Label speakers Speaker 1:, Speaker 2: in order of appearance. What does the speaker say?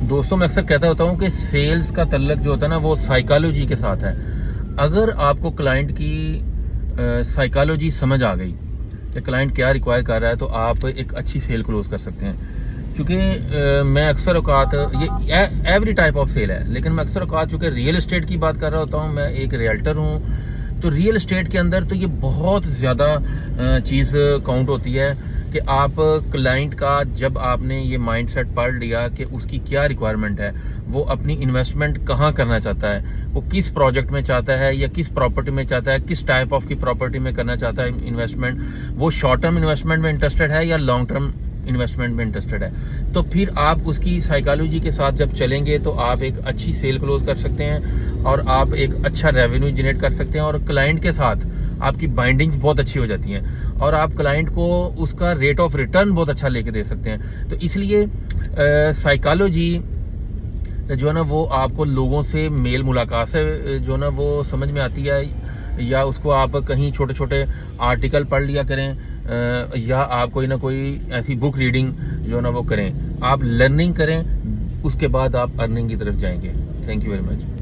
Speaker 1: दोस्तों मैं अक्सर कहता होता हूँ कि सेल्स का तल्लक जो होता है ना वो साइकोलॉजी के साथ है। अगर आपको क्लाइंट की साइकोलॉजी समझ आ गई कि क्लाइंट क्या रिक्वायर कर रहा है, तो आप एक अच्छी सेल क्लोज कर सकते हैं। क्योंकि मैं अक्सर औकात ये एवरी टाइप ऑफ सेल है, लेकिन मैं अक्सर औकात चूँकि रियल एस्टेट की बात कर रहा होता हूँ, मैं एक रियल्टर हूँ, तो रियल एस्टेट के अंदर तो ये बहुत ज़्यादा चीज़ काउंट होती है कि आप क्लाइंट का जब आपने ये माइंडसेट पढ़ लिया कि उसकी क्या रिक्वायरमेंट है, वो अपनी इन्वेस्टमेंट कहाँ करना चाहता है, वो किस प्रोजेक्ट में चाहता है या किस प्रॉपर्टी में चाहता है, किस टाइप ऑफ की प्रॉपर्टी में करना चाहता है इन्वेस्टमेंट, वो शॉर्ट टर्म इन्वेस्टमेंट में इंटरेस्टेड है या लॉन्ग टर्म इन्वेस्टमेंट में इंटरेस्टेड है, तो फिर आप उसकी साइकोलॉजी के साथ जब चलेंगे तो आप एक अच्छी सेल क्लोज कर सकते हैं और आप एक अच्छा रेवेन्यू जनरेट कर सकते हैं और क्लाइंट के साथ आपकी बाइंडिंग्स बहुत अच्छी हो जाती हैं और आप क्लाइंट को उसका रेट ऑफ रिटर्न बहुत अच्छा लेके दे सकते हैं। तो इसलिए साइकोलॉजी जो है ना वो आपको लोगों से मेल मुलाकात से जो है ना वो समझ में आती है, या उसको आप कहीं छोटे छोटे आर्टिकल पढ़ लिया करें, या आप कोई ना कोई ऐसी बुक रीडिंग जो है ना वो करें, आप लर्निंग करें, उसके बाद आप अर्निंग की तरफ जाएंगे। Thank you very much.